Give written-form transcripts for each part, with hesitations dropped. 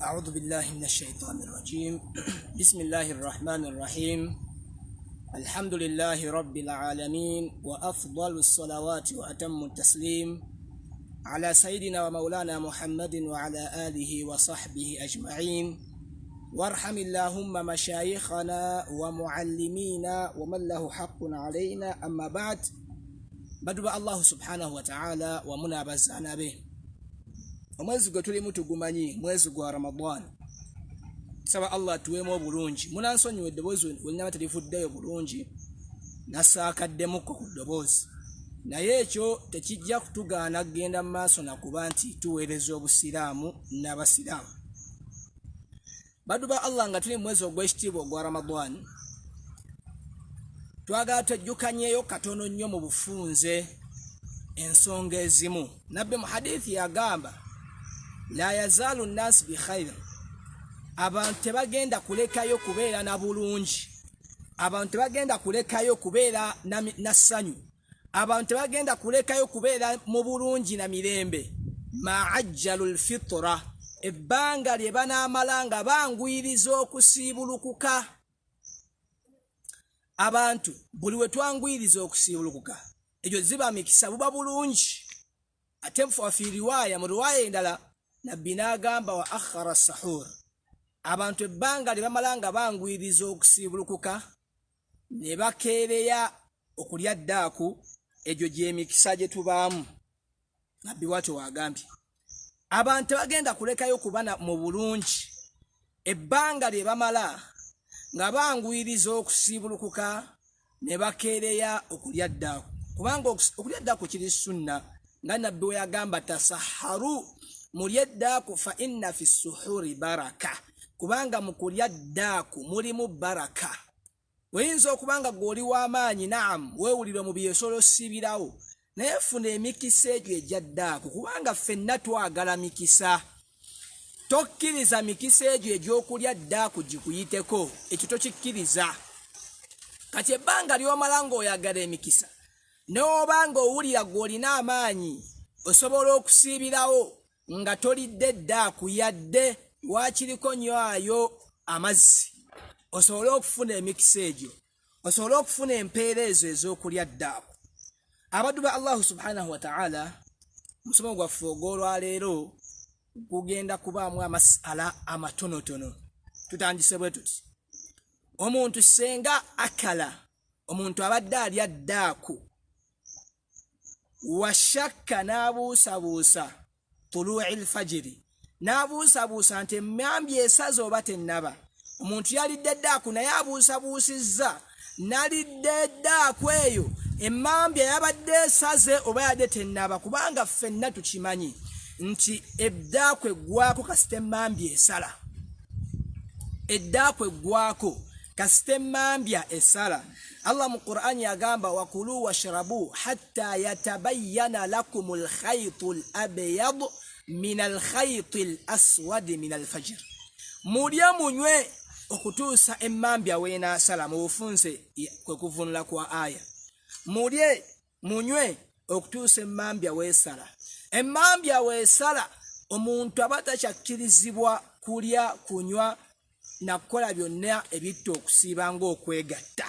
أعوذ بالله من الشيطان الرجيم بسم الله الرحمن الرحيم الحمد لله رب العالمين وأفضل الصلوات وأتم التسليم على سيدنا ومولانا محمد وعلى آله وصحبه أجمعين وارحم اللهم مشايخنا ومعلمينا ومن له حق علينا أما بعد بدو الله سبحانه وتعالى ومنابزنا به omwezi gwe tulimu tugumanyi mwezi gwa Ramadan saba Allah tuwemo bulungi munansonyiwe eddoboozi wenyama terifuddeyo bulungi nasaakaddemu ku ddoboozi naye ekyo tekijja kutugaana kugenda mu maaso nakuba nti tuweereza obusiraamu n'abasiraamu baduba Allah nga tuli mu mwezi ogw'ekitiibwa ogwa Ramadan twagala twejjukanyeyo katono nnyo mu bufunze ensonga ezimu nabbi mu hadithi yagamba la yazalu nnas bi khair abantu tebagenda kulekayo kubeera na bulungi abantu tebagenda kulekayo kubeera na ssanyu abantu tebagenda kulekayo kubeera mu bulungi na mirembe ma'ajjalul fitra ebbanga lye banaamalanga bangwiriza okusiibulukuka abantu buli we twangwiriza okusiibulukuka ekyo ziba mikisa buba bulungi ate fi riwaya mu riwaya endala nabbi n'agamba wa akhara sahur abantu ebbanga lye bamalanga bangwiriza okusiibulukuka ne bakeereya okulya ddaaku egyo gy'emikisa gye tubaamu nabbi bw'atyo wagambye abantu tebagenda kulekayo kuba mu bulungi ebbanga lye bamala nga bangwiriza okusiibulukuka ne bakeereya okulya ddaaku kubanga okulya ddaaku kiri sunna nga nabbi we yagamba tasaharu mulya ddaaku fa inna fi suhuri baraka kubanga mu kulya ddaaku mulimu baraka weyinza okubanga gw'oli w'amaanyi naam weewulire mu byesolo sibirawo naye funa emikisa egyo egya ddaaku kubanga ffenna twagala mikisa tokkiriza mikisa egyo egy'okulya ddaaku gikuyiteko ekyo tokikkiriza kati ebbanga ly'omala ng'oyagala emikisa n'obanga owulira gw'olina amaanyi osobola okusiibirawo nga tolidde ddaaku yadde wakiriko nywayo amazzi osobola okufuna emikisa egyo osobola okufuna empeereezo ez'okulya ddaaku abaddu ba Allahu subhanahu wa ta'ala musomo gwaffe ogw'olwaleero gugenda kubaamu amasala amatonotono tutandise bwe tuti omuntu senga akala omuntu abadde alya ddaaku washakka n'abuusabuusa tuluu'i lfajiri n'abuusabuusa nti emmambya esaze oba tennaba omuntu yalidde ddaaku naye abuusabuusizza nalidde ddaaku eyo emmambya yabadde esaze oba yadde tennaba kubanga ffenna tukimanyi nti eddaaku eggwako kasita emmambya esala eddaaku eggwako kasita emmambya esala Allah mu Qur'an yagamba wakulu washrabu hatta yatabayyana lakum al-khaytul abyad min al-khaytil aswad min al-fajr mulya munywe okutuusa emmambya weenasala mu bufunze kwe kuvunula kwa aya mulye munywe okutuusa emmambya weesala emmambya weesala omuntu aba takyakkirizibwa kulya kunywa nakukola byonna ebitta okusiiba ng'okwegatta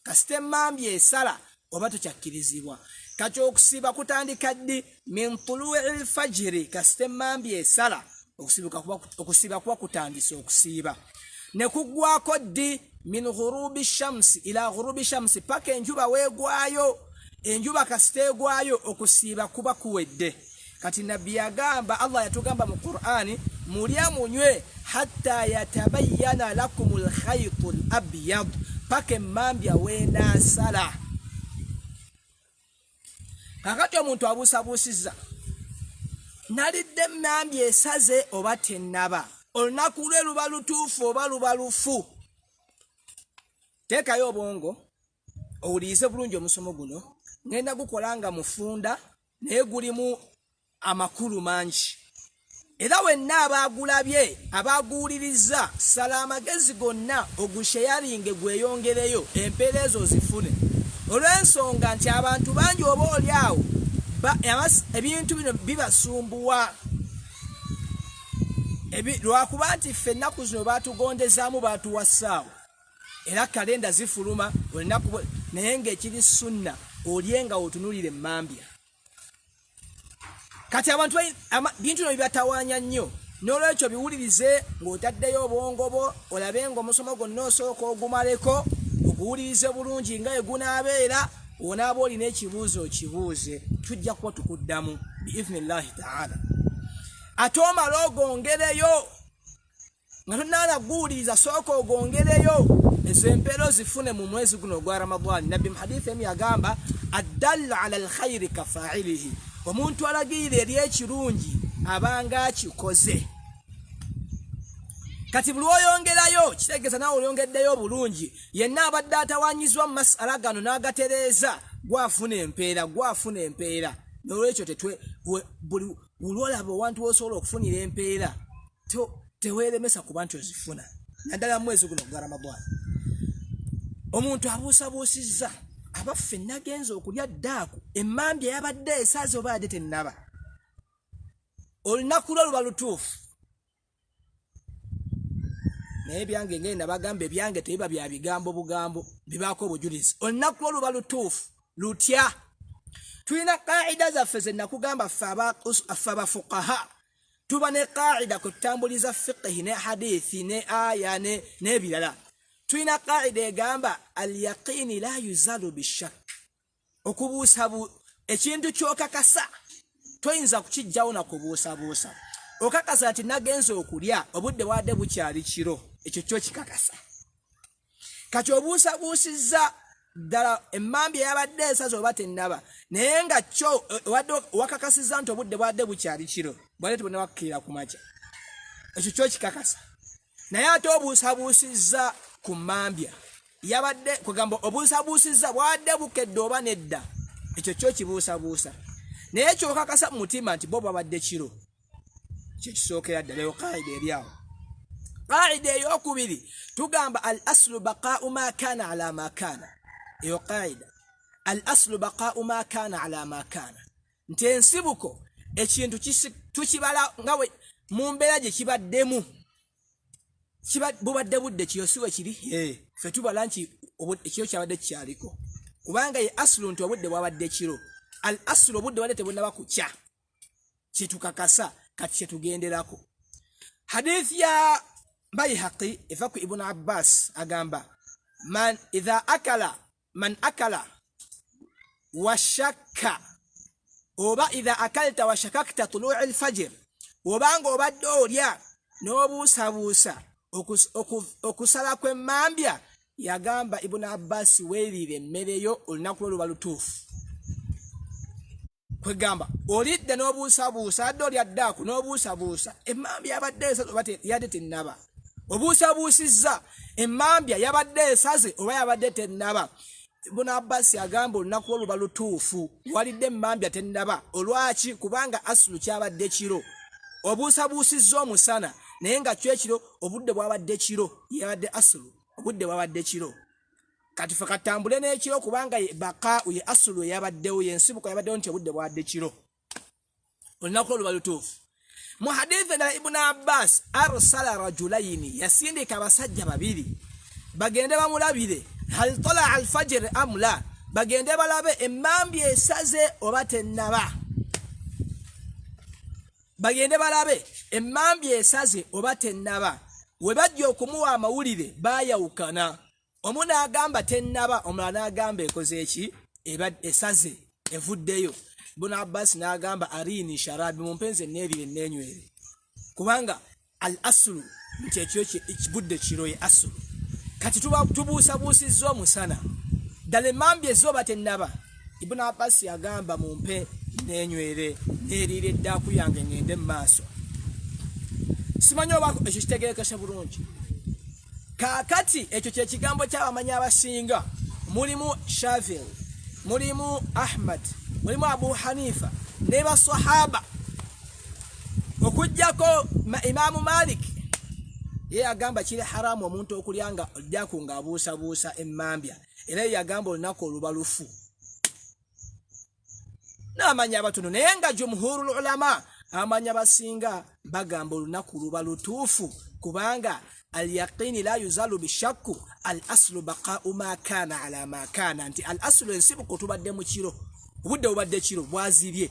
kasita emmambya esala oba tokyakkirizibwa kati okusiiba kutandika ddi min tuluu'i lfajiri kasita emmambya esala okusiiba kuba kutandise okusiiba ne kuggwako ddi min ghurubi shamsi ila ghurubi shamsi paka enjuba weegwayo enjuba kasita egwayo okusiiba kuba kuwedde kati nabbi yagamba Allah yatugamba mu Qur'ani mulya munywe hatta yatabayyana lakum al-khaytul abyad paka emmambya weenasala kakati omuntu abuusabuusizza nalidde emmambya esaze oba tennaba olunaku lwe luba lutuufu oba luba lufu teekayo obwongo owulirize bulungi omusomo guno ngenda gukola nga mufunda naye gulimu amakulu mangi era wenna abaagulabye abaaguwuliriza sala amagezi gonna ogusheyaringe gweyongereyo empeerezo ozifune olw'ensonga nti abantu bangi oba oli awo ebintu bino bibasumbuwa lwakuba nti ffe ennaku zino baatugondezaamu baatuwassaawo era kalenda zifuluma olunaku naye ng'ekiri sunna olyenga otunulire emmambya. Kati abantu bintu bino byatawaanya nnyo n'olwekyo biwulirize ng'otaddeyo obwongo bwo olabe ng'omusomo gwonna osooka ogumaleko oguwulirize bulungi nga egunaabeera onaaba olina ekibuuzo okibuuze tujja kuba tukuddamu biiznillahi taala. Ate omala ogongereyo nga tonnaana guwuliriza sooka ogongereyo ezo empeera zifune mu mwezi guno ogwa Ramadani. Nabbi mu hadithi emu yagamba addalla ala alkhayri kafaa'ilihi, omuntu alagirira eri ekirungi abanga akikoze. Kati buli oyongerayo kitegeeza nawe oyongeddeyo bulungi. Yenna abadde atawaanyizwa mu masala gano n'agatereeza gwafuna empeera. N'olwekyo buli olwolaba owantu w'osobola okufunira empeera teweeremesa ku bantu ozifuna naddala mu mwezi guno gwa Ramadani. Omuntu abuusabuusizza abaffe nagenza okulya ddaaku emmambya yabadde esaze oba yadde tennaba. Olunaku lwo luba lutuufu. Naye byange ngenda bagamba ebyange tebiba bya bigambo bugambo bibaako obujulizi. Olunaku lwo luba lutuufu lutya. Tulina qaida zaffe ze nakugamba ffe abafuqaha. Tuba ne qaida ku kutambuliza fiqhi ne hadithi ne aya n'ebirala. Tulina qaida egamba al-yaqini la yuzalu bishak. Okubuusabu ekintu kyokakasa toyinza kukijjawo na kubuusabuusa. Okakasa ati nagenza okulya obudde bwadde bukyali kiro, ekyo kyo kikakasa. Kati obuusabuusizza ddala emmambya yabadde esaze oba tennaba naye nga kyo wakakasizza nti obudde bwadde bukyali kiro bwadde tubona wakkirira ku makya, ekyo kyo kikakasa. Naye ate obuusabuusizza ku mmambya yabadde kugamba obuusabuusizza bwadde bukedde oba nedda, ekyo kyo kibuusabuusa. Naye kyokakasa mu mutima nti bo bwabadde kiro, kyo kisookera ddala eyo qaida eri awo. Qaida ey'okubiri tugamba al aslu baqaa'u ma kaana ala ma kaana. Eyo qaida al aslu baqaa'u ma kaana ala ma kaana, nti ensibuko ekintu tukibala nga we mu mbeera gye kibaddemu bubadde budde kiyo siwe kiri ffe tubala nti ekiro kyabadde kikyaliko kubanga ye aslu nti obudde bwabadde kiro. Al aslu obudde bwadde tebunnaba kukya kitukakasa kati kyetugenderako. Hadithi ya Bayhaqi eva ku Ibn Abbas agamba man akala washakka oba idha akalta washakakta tulu'i al-fajr, obanga obadde olya n'obuusabuusa okusala kw'emmambya, yagamba Ibn Abbas weerire emmere olunaku luba lutuufu. Kwegamba olidde n'obuusabuusa adde olya ddaaku n'obuusabuusa emmambya yabadde esaze oba yadde tennaba. Obuusabuusizza emmambya yabadde esaze oba yabadde tennaba. Ibn Abbas yagamba olunaku oluba lutuufu walidde emmambya tennaba. Olwaki? Kubanga asulu kyabadde kiro. Obuusabuusizza omusana naye nga kyo ekiro obudde bwabadde kiro, yabadde asulu obudde bwabadde kiro. Kati ffe katambule n'ekiro kubanga baqaa'u ye asulu yabaddewo, yensibuko yabaddewo nti obudde bwadde kiro. Olunaku oluba lutuufu. Mu hadithi na Ibn Abbas arsala rajulaini, yasindika abasajja babiri bagende bamulabire hal tala al fajr amla, bagende balabe emmambya esaze oba tennaba. Bagende balabe emmambya esaze oba tennaba. We bajja okumuwa amawulire baayawukana. Omu n'agamba tennaba, omulala n'agamba ekoze eki esaze evuddeyo. Ibn Abbas n'agamba arini sharabi, mumpenze neerire neenywere. Kubanga al aslu nti ekyo ekibudde kiro ye aslu. Kati tubuusabuusizza omusana ddala emmambya ezoba tennaba. Ibn Abbas yagamba mumpe neenywere neerire eddaaku yange ngende mu maaso. Simanyi oba ekyo kitegerekese bulungi. Kaakati ekyo kye kigambo ky'abamanyi abasinga. Mulimu Shafi'i, mulimu Ahmad, mulimu Abu Hanifa ne basahaba okujjako Imaamu Malik. Ye agamba kiri haramu omuntu okulyanga ojjaku ng'abuusabuusa emmambya, era yagamba olunaku oluba lufu. N'amanyi abatono naye nga jumhurul ulama amanya basinga bagamba olunaku luba lutuufu kubanga al-yaqini la yuzalu bishakku al-aslu baqa'u ma kana ala ma kana nti al-aslu ensibuko tubadde mu kiro obudde bubadde kiro bwazibye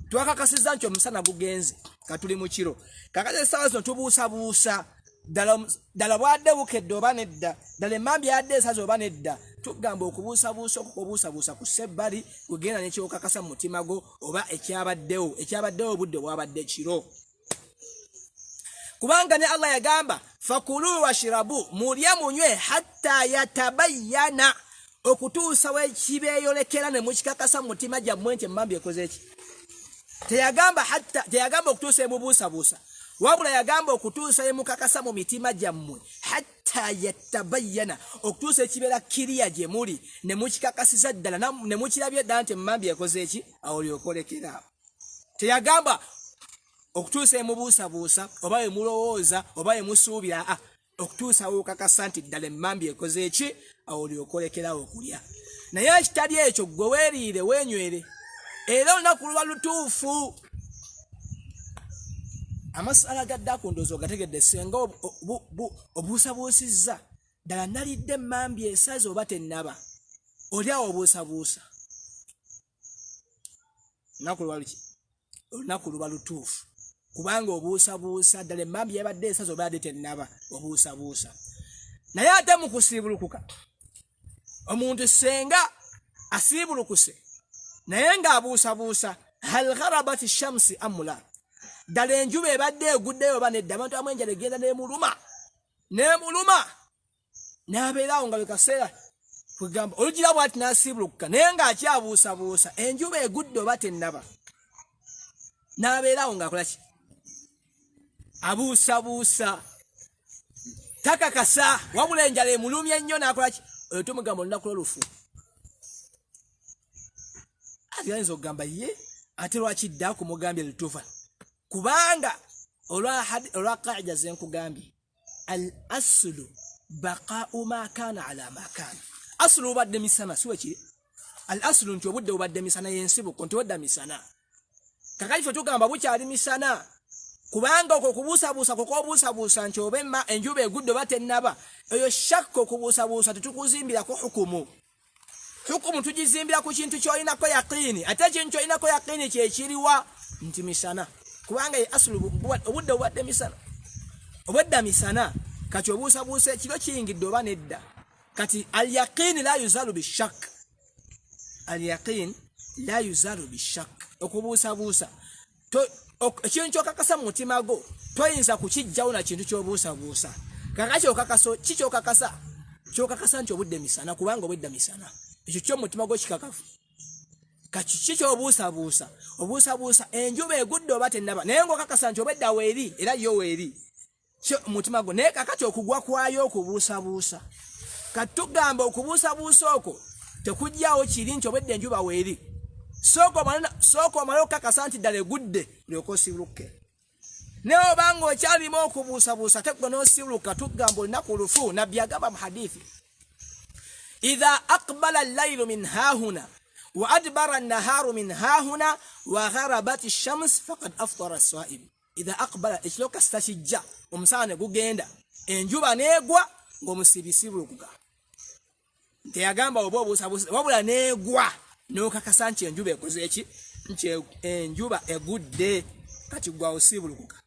twakakasiza nti omusana gugenze katuli mu kiro kakase sawa zino tubuusabuusa ddala bwadde bukedde oba nedda ddala emmambi yadde esaza oba nedda tugamba okubuusabuusa okubuusabuusa ku sebbali kugenda nekyokakasa mu mutima gwo oba ekyabaddewo obudde bwabadde kiro kubanga ne Allah yagamba fakulu washirabu mulye munywe hatta yatabayyana okutuusa wekibeeyolekera ne mukikakasa mu mutima gyammwe nti emmambi ekoze eki teyagamba okutuusa emubuusabuusa wabula yagamba okutuusa emukakasa mu mitima gyammwe hatta yatabayyana okutuusa ekibeera kiriya gye muli ne mukikakasiza ddala ne mukirabye ddala nti emmambi ekoze eki awo lyokolekera teyagamba okutuusa emubuusabuusa oba emulowooza oba emusuubira okutuusa wokakasa nti ddala emmambi ekoze eki awo lyokolekerawo okulya naye ekitali ekyo gwe weeriire wenywere era olunaku luba lutuufu amasala gadde akundoozi ogategedde senga obuusabuusizza ddala nalidde emmambi esaze oba tennaba olyawo obuusabuusa olunaku luba lutuufu kubanga obuusabuusa ddala emmambi yabadde esaze oba yadde tennaba obuusabuusa naye ate mu kusiibulukuka omuntu senga asiibulukuse naye ng'abuusabuusa hal gharabat shamsi amula ddala enjuba ebadde eguddeyo oba nedda abantu amu enjala egenda nemuluma n'abeerawo nga bekaseera kwegamba olugira bwati n'asiibulukuka naye ng'akyabuusabuusa enjuba egudde oba tennaba n'abeerawo ng'akolaki abuusabuusa takakasa wabula enjala emulumye ennyo n'akolaki oyo tumugamba olunaku lwolufu ayinza okugamba ye ate lwaki dda kumugambye lutuufa kubanga olwa qaida zenkugambye al aslu baqa'u ma kana ala ma kana aslu obadde misana siwe kiri al aslu nti obudde obadde misana yensibuko nti wedda misana kakali fe tugamba bukyali misana kubanga okwo kubuusabuusa kokobuusabuusa nti obemma enjuba egudde oba tennaba eyo shakko kubuusabuusa tetukuzimbirako hukumu tugizimbira ku kintu kyolinako yaqini ate ekintu kyolinako yaqini kyekiriwa nti misana kubanga asulu obudde obadde misana obwedda misana kati obuusabuusa ekiro kiyingidde oba nedda kati al-yaqin la yuzalu bishak al-yaqin la yuzalu bishak okubuusabuusa ekintu kyokakasa mu mutima gwo toyinza kukijjawo na kintu kyobuusabuusa kakaki okakaso kyokakasa nti obudde misana kubanga obwedda misana ekyo kyo mutima gwo kikakafu kati kikyo obuusabuusa enjuba egudde oba tennaba naye ng'okakasa nti obedda weeri era yo weeri kyo mutima gwo naye kakati okugwa kwayo okubuusabuusa kati tugamba okubuusabuusa okwo tekujjawo kiri nti obedda enjuba weeri sooka omale okukakasa nti ddala egudde olyoka osiibuluke naye obanga okyalimu okubuusabuusa te gwe n'osiibuluka tugamba olunaku lufu nabbi agamba mu hadithi إذا أقبل الليل من هاهنا وأدبر النهار من هاهنا وغربت الشمس فقد أفطر الصائم إذا أقبل إشلوك استشجع ومسانا قوغيندا enjuba negwa ng'omusibisibulukuka teyagamba obuusabuusa wabula negwa n'okakasa nti enjuba ekoze eki nti enjuba egudde kati gwa osibulukuka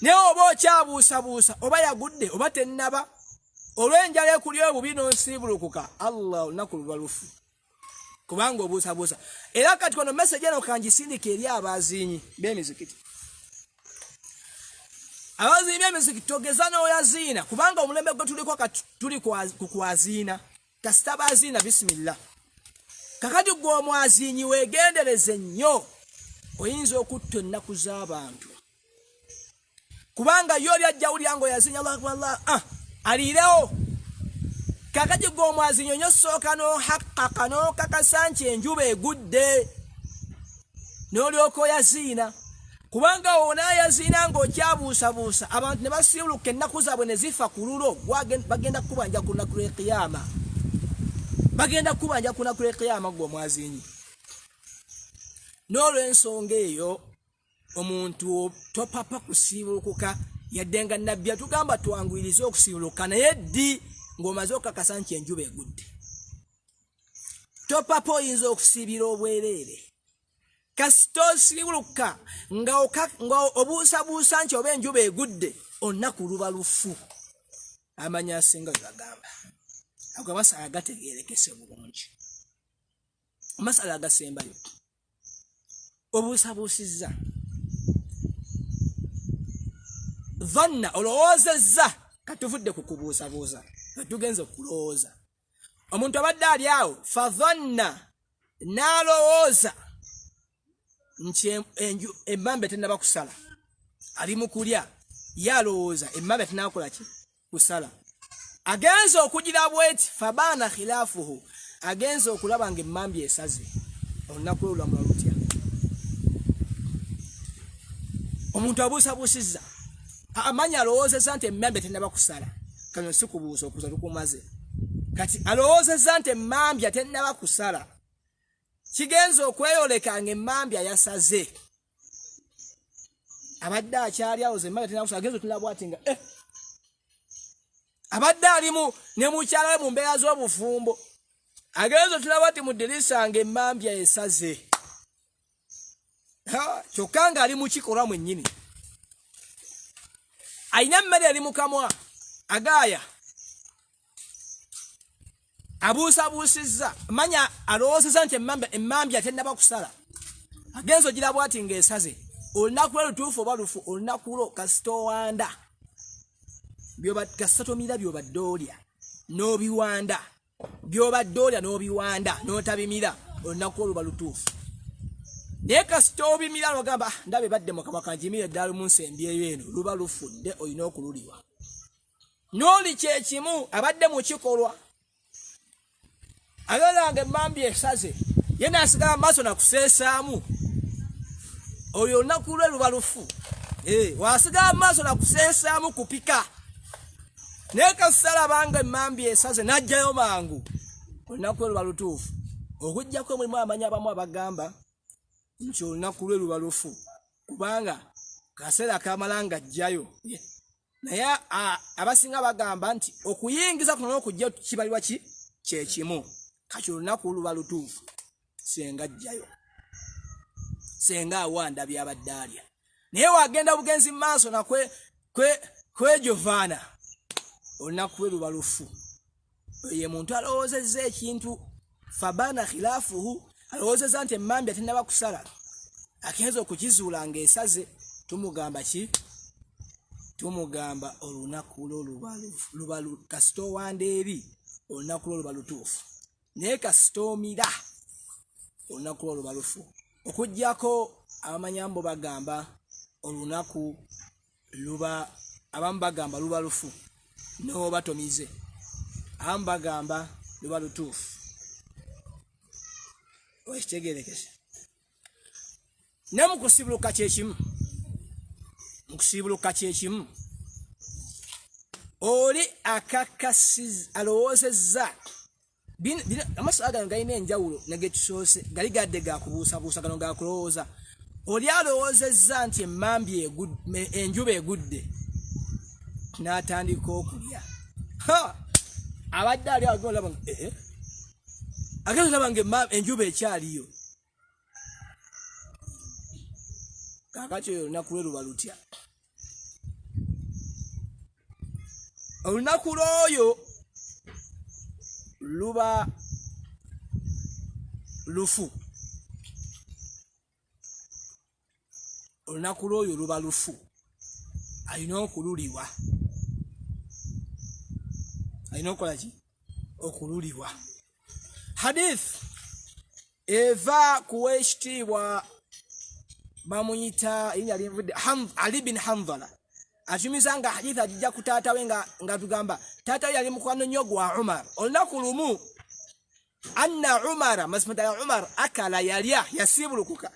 naye oba okyabuusabuusa oba yagudde oba tennaba olw'enjala ekuli obubi n'osiibulukuka Allah olunaku luba lufu kubanga obuusabuusa era kati kono message eno kangisindika eri abaazinyi b'emizikiti abazinyi b'emizikiti togeza n'oyaziina kubanga omulembe gwe tuliko tuli kukwaziina kasita baaziina bisimillah kakati gwe omwazinyi weegendereze nnyo oyinza okutta ennaku z'abantu kubanga yo oli ajja wulya ng'oyazinya Allah aliirewo kakati gwe omwazinyi onnyo sooka n'ohaqqaqa n'okakasa nti enjuba egudde n'olyoka oyaziina kubanga onaayaziina ng'okyabuusabuusa abantu ne basiibuluka ennaku zaabwe ne zifa ku lulo bagenda kukubanja ku lunaku lw'ekiyama gwe omwazinyi n'olw'ensonga eyo omuntu topapa kusiibulukuka yadde nga nabbi atugamba twanguyirize okusiibuluka naye ddi ng'omaze okukakasa nti enjuba egudde. Topapa oyinza okusiibira obwereere kasita osiibuluka nga obuusabuusa nti oba enjuba egudde olunaku luba lufu. Amanya asinga bwe bagamba ago amasala agategeerekese bulungi. Amasala agasembayo obuusabuusizza dhanna olowoozezza katuvudde ku kubuusabuusa tugenze okulowooza. Omuntu abadde ali awo fadhanna n'alowooza nti emmamba tennaba kusala ali mu kulya yalowooza emmamba tennakola ki kusala agenza okugira bweti fabaana khilaafuhu agenza okulaba nga emmamba esaze olunaku lwe lulamula lutya. Omuntu abuusabuusizza amanya alowoozezza nti emmamba tennaba kusala kano si kubuusa okuza tukumaze kati alowoozezza nti emmambya tennaba kusala kigenza okweyoleka nga emmambya yasaze abadde akyali awo zemmambya tennaba kusala agenza otulaba bwati nga abadde alimu ne mukyala we mu mbeera z'obufumbo agenza otulaba bwati mu ddirisa nga emmambya esaze kyokka nga ali mu kikolwa mwennyini ayina emmere eri mu kamwa agaaya abuusabuusizza manya alowoozezza nti emmambya tennaba kusala agenza ogira bwati ng'esaze olunaku lwe lutuufu oba lufu olunaku lwo kasita owanda kasita tomira by'obadde olya n'obiwanda by'obadde olya n'obiwanda n'otabimira olunaku lwo luba lutuufu. Naye kasita obimira n'ogamba ndabe badde mu kamwa kanjimire ddala mu nsembyeyo eno luba lufudde olina okululiwa. N'oli kyekimu abadde mu kikolwa agalanga emmambya esaze ye n'asigala mu maaso nakuseesaamu oyo olunaku lwe luba lufu. Waasigala mu maaso nakuseesaamu kupika naye kasita alabanga emmambya esaze n'ajjayo mangu olunaku lwe luba lutuufu. Okuggyako mulimu amanyi abamu abagamba nti olunaku lwe luba lufu kubanga kaseera kamala nga ajjayo naye abasinga bagamba nti okuyingiza kuno n'okujja kibalibwa kyekimu kati olunaku luba lutuufu senga ajjayo senga awanda byabadde alya. Naye wagenda bugenzi mu maaso nakwejovaana olunaku lwe luba lufu. Ye muntu alowoozezza ekintu fabaana khilaafuhu alowoozezza nti emmambya tennaba kusala agenza okukizuula ng'esaze tumugamba ki? Tumugamba olunaku lwo luba kasita owanda eri olunaku lwo luba lutuufu naye kasita omira olunaku lwo luba lufu. Okuggyako abamanyambo bagamba olunaku luba abamu bagamba luba lufu n'oba tomize abamu bagamba luba lutuufu. Okitegeerekese ne mu kusiibuluka kyekimu oli akakasiza alowoozezza amasala gano galina enjawulo negetusoose gali gadde gakubuusabuusa gano gakulowooza. Oli alowoozezza nti emmambya enjuba egudde n'atandika okulya abadde ali aolaba agenza olaba nga enjuba ekyaliyo kakati oyo olunaku lwe luba lutya? Olunaku lw'oyo luba lufu. Olunaku lw'oyo luba lufu alina okululiwa. Alina okukola ki? Okululiwa. Hadith eva kuwekitiibwa bamuyita Ali bin Hanzala atumiza nga hadith ajja ku taata we nga tugamba taata we yali mukwano nnyo gwa Umar. Olunaku lumu anna Umara mazimata Umar akala yalya yasiibulukuka.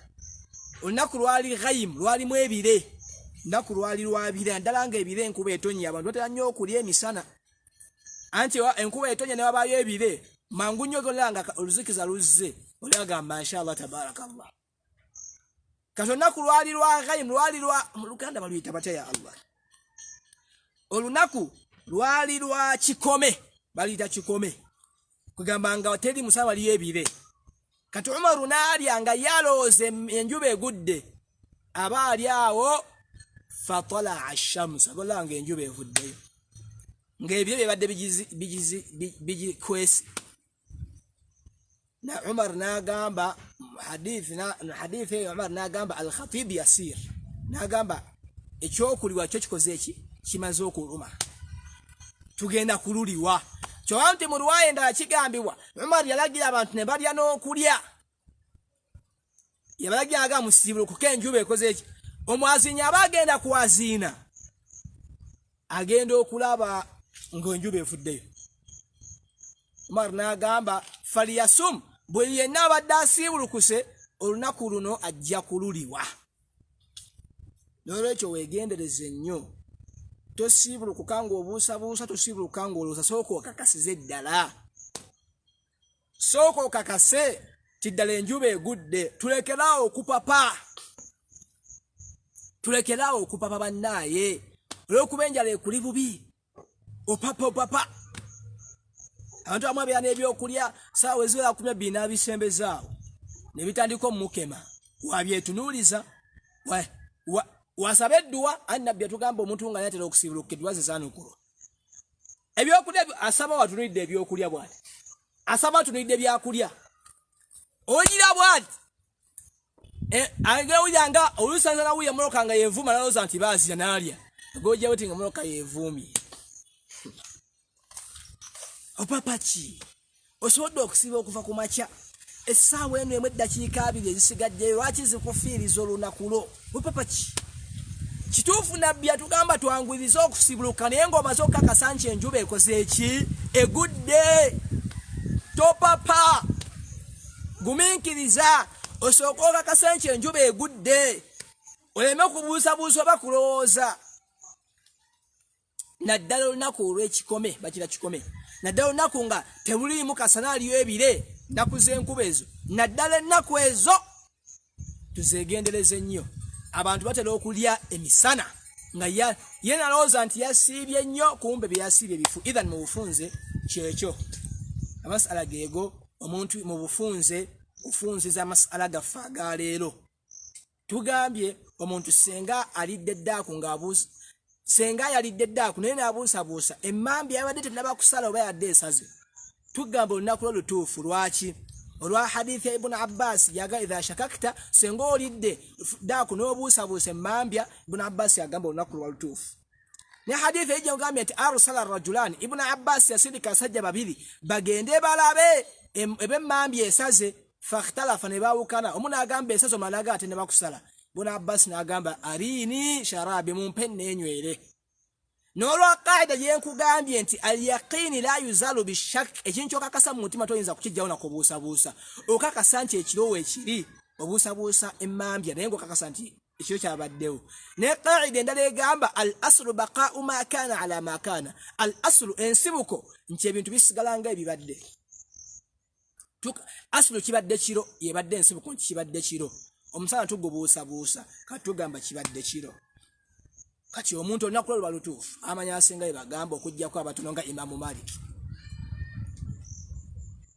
Olunaku lwali ghayim lwalimu ebire. Olunaku lwali lwabire ddala nga ebire enkuba etonnya abantu batera nnyo okulya emisana anti enkuba etonnya ne wabaayo ebire mangu nnyo golanga oluzikiza luzze oli agamba inshallah tabarakallah. Katonaku lwali lwa ghaib lwali lwa mu Luganda baluyita batya ya Allah. Olunaku lwali lwa kikome baluyita kikome. Kugamba nga teri musaba liyebire. Kati Umaru nalya nga yalooze enjuba egudde. Abaali awo fatala ash-shams abalanga enjuba evuddeyo. Ng'ebyo bibadde bigikwesi. Na Umar nagamba hadithi Umar nagamba al-Khatib Yasir nagamba ekyokuliwa kyo kikoze eki kimaze okuluma tugenda kululiwa kyo anti mu riwaya endala kigambibwa Umar yalagira abantu ne balya n'okulya yabalagira musibulu kuko enjuba ekoze eki omwazinyi abagenda kuwazina agenda okulaba ng'enjuba efuddeyo. Umar nagamba faliyasum bwe yenna abadde asiibulukuse olunaku luno ajja kululiwa. N'olwekyo weegendereze nnyo tosiibulukuka ng'obuusabuusa tosiibuluka ng'olowooza sooka okakasize ddala. Sooka okakase ti ddala enjuba egudde tulekeraawo okupapa bannaaye olw'okuba enjala ekuli bubi opapa. Abantu amwe abeera n'ebyokulya saawa eziwera 12 n'abisembezaawo ne bitandika omukema wabyetunuuliza wasaba edduwa annabbi yatugamba omuntu nga yatera okusiibuluka edduwa ze zaanukulwa. Ebyokulya asaba watunulidde ebyokulya bw'ati asaba atunulidde byakulya ogira bw'ati angewulira nga olusanza nawulira moloka nga yevuuma nalowooza nti baazira n'alya agojjawo ti nga moloka yevuumye. Opapa ki osobodde okusiba okuva ku makya essaawa eno emu eddakiika 2 ezisigaddeyo lwaki zikufiiriza olunaku lwo? Opapa ki kituufu nabbi yatugamba twanguyirize okusibuluka naye ng'omaze okukakasa nti enjuba ekoze eki egudde. Topapa gumiikiriza osooka okakasa nti enjuba egudde oleme kubuusabuusa oba kulowooza. Naddala olunaku olw'ekikome bakira kikome naddala olunaku nga temuliimu kasana aliyo ebire nnaku z'enkuba ezo naddala ennaku ezo tuzeegendereze nnyo. Abantu batera okulya emisana nga ye nalowooza nti yasiibye nnyo kumbe byeyasiibye bifu. Ithan mu bufunze kyekyo amasala geego omuntu mu bufunze kufunziza amasala gaffe agaleero. Tugambye omuntu senga alidde eddaaku ng'abuuza senga yalidde eddaaku naye n'abuusabuusa emmambya yabadde tennaba kusala oba yadde esaze. Tugamba olunaku olutuufu lwaki? Olwa hadithi ya Ibn Abbas yaga idha shakakta senga olidde ddaaku n'obuusabuusa emmambya Ibn Abbas yagamba olunaku lwa lutuufu. Ne hadithi ejja ngambye nti arsala rajulani Ibn Abbas yasindika abasajja babiri bagende balabe eb'emmambya esaze fakhtalafa ne baawukana omu n'agamba esaze omulala n'agamba ate ne bakusala. Ibn Abbas n'agamba arini sharabi mumpe neenywere. N'olwa qaida gye nkugambye nti al-yaqini la yuzalu bishak ekintu kyokakasa mu mutima toyinza kukijjawo na kubuusabuusa okakasa nti ekiroowo ekiri obuusabuusa emmambya naye ng'okakasa nti ekiro kyabaddewo. Ne qaida endala egamba al aslu baqa'u ma kana ala ma kana al aslu ensibuko nti ebintu bisigala nga ebibadde. Aslu kibadde kiro yebadde ensibuko nti kibadde kiro. Omusana tugubuusabuusa katugamba kibadde kiro. Kati omuntu olunaku lwo luba lutuufu amanya asinga bagamba okuggyako abatono nga Imamu Malik.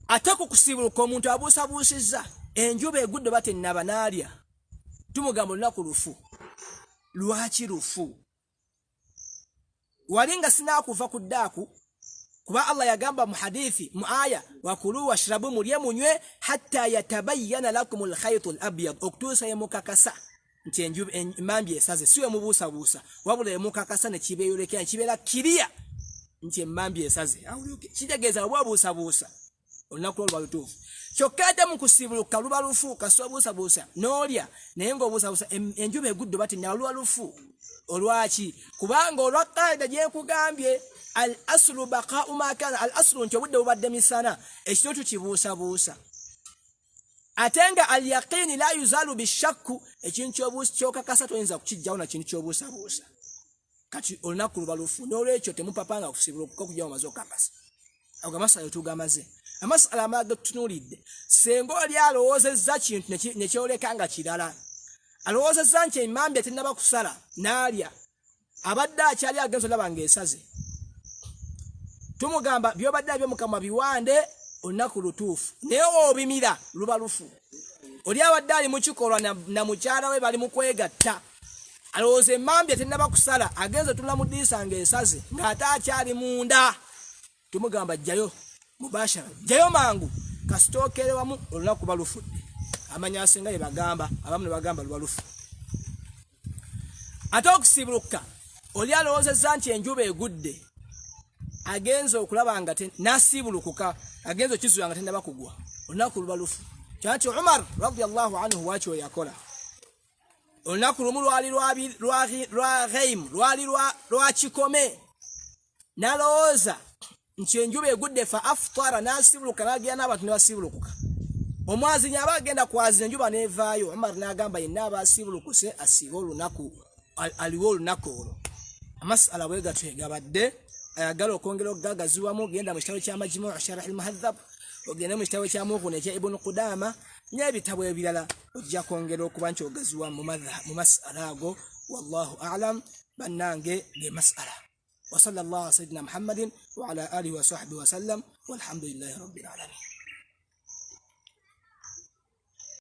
Ate ku kusiibuluka omuntu abuusabuusizza enjuba egudde bate nnaba n'alya tumugamba olunaku lufu. Lwaki lufu? Wali nga sinaakuva ku ddaaku kuba Allah yagamba mu hadithi mu aya wakulu washrabu mulye munywe hatta yatabayyana lakumul khaytul abyad okutuusa yemukakasa nti enjuba emmambya esaze siwe mubuusabuusa wabula yemukakasa ne kibeeyolekera kibeera kiriya nti emmambya esaze kitegeeza oba obuusabuusa olunaku lwo luba lutuufu. Kyokka ate mu kusiibuluka luba lufu kasita obuusabuusa n'olya naye ng'obuusabuusa enjuba egudde bati nawe luba lufu. Olwaki? Kubanga olwa qaida gye nkugambye al aslu baqa'u ma kana al aslu nti obudde bubadde misana ekiro tukibuusabuusa. Ate nga al yaqini la yuzalu bishakku ekintu kyokakasa toyinza kukijjawo na kintu ky'obuusabuusa. Kati olunaku luba lufu n'olwekyo temupapanga kusiibuluka okujja mu maze okukakasa. Ago amasala tugamaze amasala amaga tutunulidde senga oli alowoozezza kintu ne kyoleka nga kirala alowooza nti emambya tennaba kusala n'alya abadde akyali agenzo laba ng'esaze tumugamba byobadde eby'omukama biwande olunaku lutuufu naye obimira luba lufu oli abadde ali mu kikolwa na mukyala we bali mu kwegatta alowooza emambya tennaba kusala agenzo tula mu ddiisa ng'esaze ng'ate akyali munda tumugamba jjayo mubashara jjayo mangu kasitookere wamu olunaku luba lufudde amanya asinga ye bagamba abamu ne bagamba luba lufu ate okusibuluka oli alowoozezza nti enjuba egudde agenza okulaba nga nasibulukuka agenza okizuula nga tennaba kugwa olunaku luba lufu kyati Umar radiyallahu anhu wakyo yakola olunaku lumu lwa ghaim lwali lwa kikome n'alowooza nti enjuba egudde fa aftara nasibuluka n'agenda n'abantu ne basibulukuka omwazinyi aba agenda kwazina enjuba n'evaayo Umar n'agamba yenna aba asibulukuse asiibe olunaku aliwo olunaku olwo amasala bwe gatyo gabadde ayagala okwongera okugagaziwamu genda mu kitabo kya Majmu' Sharh al-Muhadhab ogende mu kitabo kya Mughni ekya Ibn Qudama n'ebitabo ebirala ojja kwongera okuba nti ogaziwa mu masala ago wallahu a'lam bannange ge masala wa sallallahu ala sayyidina Muhammadin wa ala alihi wa sahbihi wa sallam walhamdulillahi rabbil alamin.